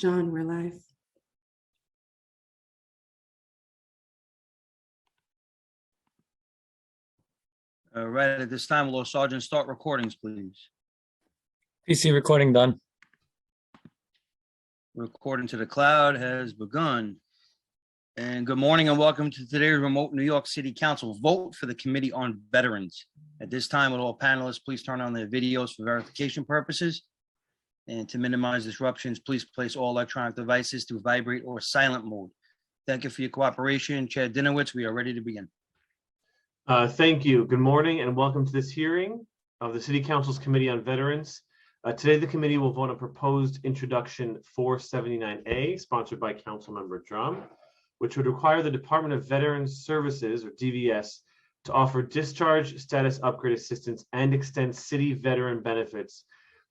John, we're live. All right, at this time, will Sergeant start recordings, please? PC recording done. Recording to the cloud has begun. And good morning and welcome to today's remote New York City Council vote for the Committee on Veterans. At this time, will all panelists please turn on their videos for verification purposes? And to minimize disruptions, please place all electronic devices to vibrate or silent mode. Thank you for your cooperation. Chair Dinowitz, we are ready to begin. Thank you. Good morning and welcome to this hearing of the City Council's Committee on Veterans. Today, the committee will vote on proposed introduction 479A, sponsored by Councilmember Drum, which would require the Department of Veterans Services, or DVS, to offer discharge status upgrade assistance and extend city veteran benefits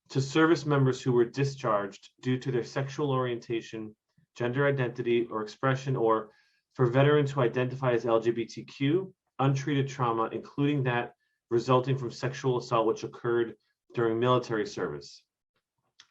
to service members who were discharged due to their sexual orientation, gender identity, or expression, or for veterans who identify as LGBTQ, untreated trauma, including that resulting from sexual assault which occurred during military service.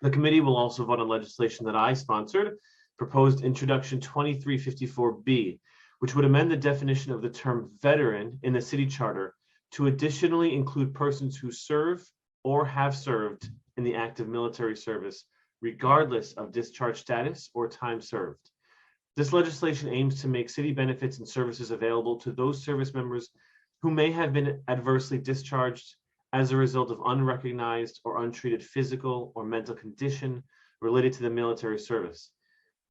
The committee will also vote on legislation that I sponsored, proposed introduction 2354B, which would amend the definition of the term veteran in the city charter to additionally include persons who serve or have served in the active military service, regardless of discharge status or time served. This legislation aims to make city benefits and services available to those service members who may have been adversely discharged as a result of unrecognized or untreated physical or mental condition related to the military service.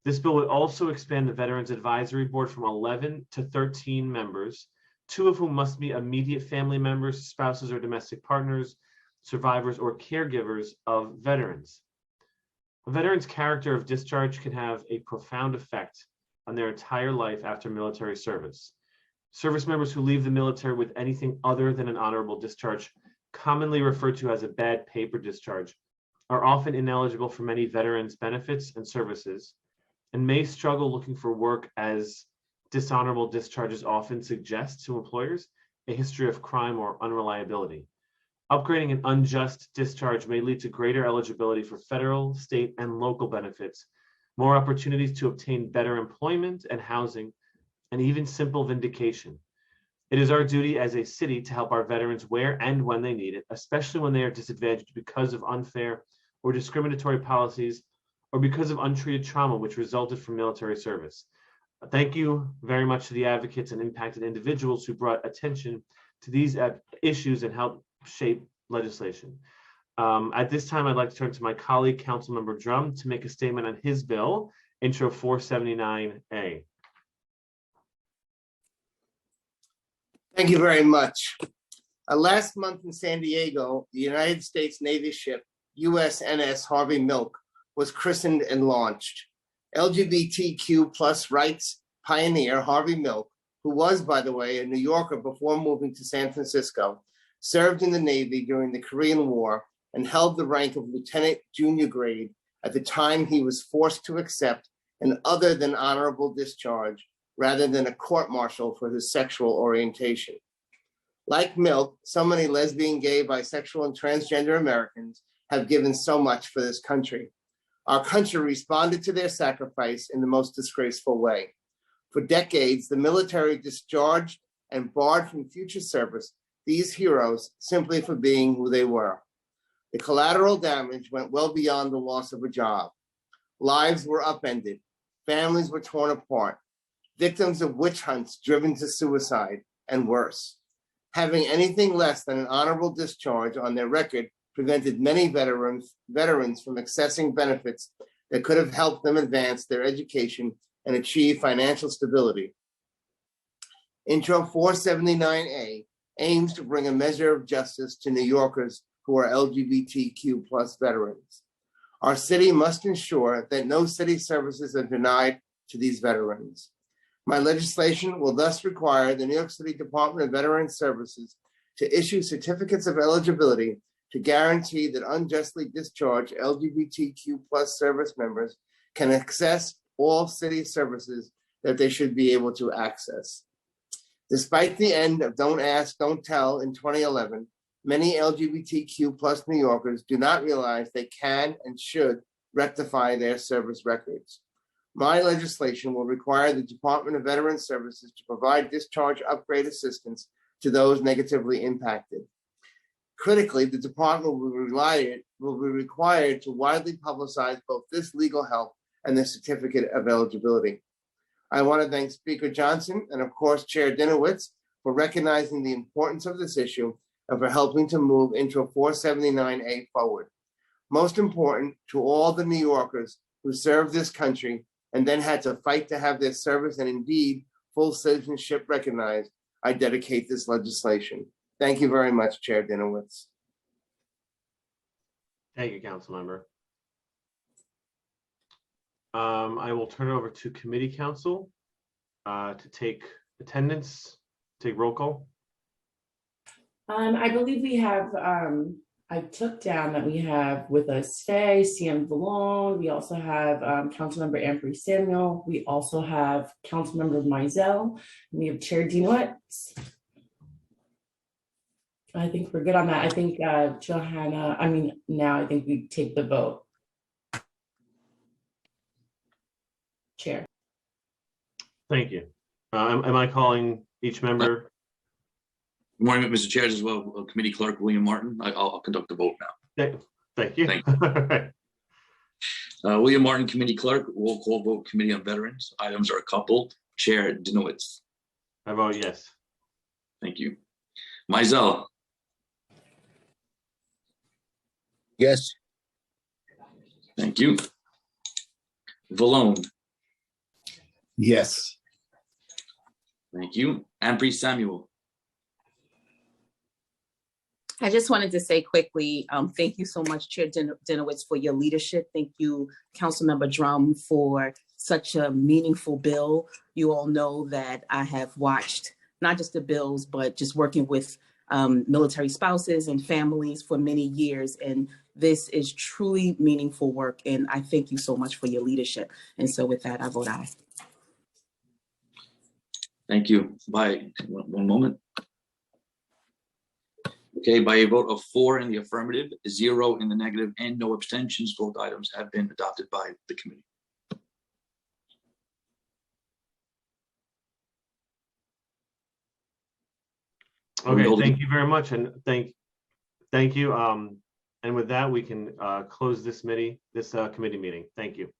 This bill would also expand the Veterans Advisory Board from 11 to 13 members, 2 of whom must be immediate family members, spouses or domestic partners, survivors or caregivers of veterans. A veteran's character of discharge can have a profound effect on their entire life after military service. Service members who leave the military with anything other than an honorable discharge, commonly referred to as a bad paper discharge, are often ineligible for many veterans' benefits and services, and may struggle looking for work as dishonorable discharges often suggest to employers a history of crime or unreliability. Upgrading an unjust discharge may lead to greater eligibility for federal, state, and local benefits, more opportunities to obtain better employment and housing, and even simple vindication. It is our duty as a city to help our veterans where and when they need it, especially when they are disadvantaged because of unfair or discriminatory policies or because of untreated trauma which resulted from military service. Thank you very much to the advocates and impacted individuals who brought attention to these issues and helped shape legislation. At this time, I'd like to turn to my colleague, Councilmember Drum, to make a statement on his bill, Intro 479A. Thank you very much. Last month in San Diego, the United States Navy ship USNS Harvey Milk was christened and launched. LGBTQ plus rights pioneer Harvey Milk, who was, by the way, a New Yorker before moving to San Francisco, served in the Navy during the Korean War and held the rank of lieutenant junior grade at the time he was forced to accept an other than honorable discharge rather than a court-martial for his sexual orientation. Like Milk, so many lesbian, gay, bisexual, and transgender Americans have given so much for this country. Our country responded to their sacrifice in the most disgraceful way. For decades, the military discharged and barred from future service these heroes simply for being who they were. The collateral damage went well beyond the loss of a job. Lives were upended, families were torn apart, victims of witch hunts driven to suicide, and worse. Having anything less than an honorable discharge on their record prevented many veterans from accessing benefits that could have helped them advance their education and achieve financial stability. Intro 479A aims to bring a measure of justice to New Yorkers who are LGBTQ plus veterans. Our city must ensure that no city services are denied to these veterans. My legislation will thus require the New York City Department of Veterans Services to issue certificates of eligibility to guarantee that unjustly discharged LGBTQ plus service members can access all city services that they should be able to access. Despite the end of Don't Ask, Don't Tell in 2011, many LGBTQ plus New Yorkers do not realize they can and should rectify their service records. My legislation will require the Department of Veterans Services to provide discharge upgrade assistance to those negatively impacted. Critically, the department will be required to widely publicize both this legal help and the certificate of eligibility. I want to thank Speaker Johnson and, of course, Chair Dinowitz for recognizing the importance of this issue and for helping to move Intro 479A forward. Most important, to all the New Yorkers who served this country and then had to fight to have their service and indeed full citizenship recognized, I dedicate this legislation. Thank you very much, Chair Dinowitz. Thank you, council member. I will turn it over to committee council to take attendance, take roll call. I believe we have, I took down that we have with us Faye, CM Vallone. We also have Councilmember Ampry Samuel. We also have Councilmember Mizell. We have Chair Dinowitz. I think we're good on that. I think Johanna, now I think we take the vote. Chair. Thank you. Am I calling each member? Good morning, Mr. Chair, as well, Committee Clerk William Martin. I'll conduct the vote now. Thank you. Thank William Martin, Committee Clerk, roll call vote, Committee on Veterans. Items are coupled. Chair Dinowitz. I vote yes. Thank you. Mizell. Yes. Thank you. Vallone. Yes. Thank you. Ampry Samuel. I just wanted to say quickly, thank you so much, Chair Dinowitz, for your leadership. Thank you, Councilmember Drum, for such a meaningful bill. You all know that I have watched not just the bills, but just working with military spouses and families for many years. And this is truly meaningful work. And I thank you so much for your leadership. And so with that, I vote aye. Thank you. By one moment. Okay, by a vote of 4 in the affirmative, 0 in the negative, and no abstentions, both items have been adopted by the committee. Okay, thank you very much, and thank you. And with that, we can close this committee meeting. Thank you.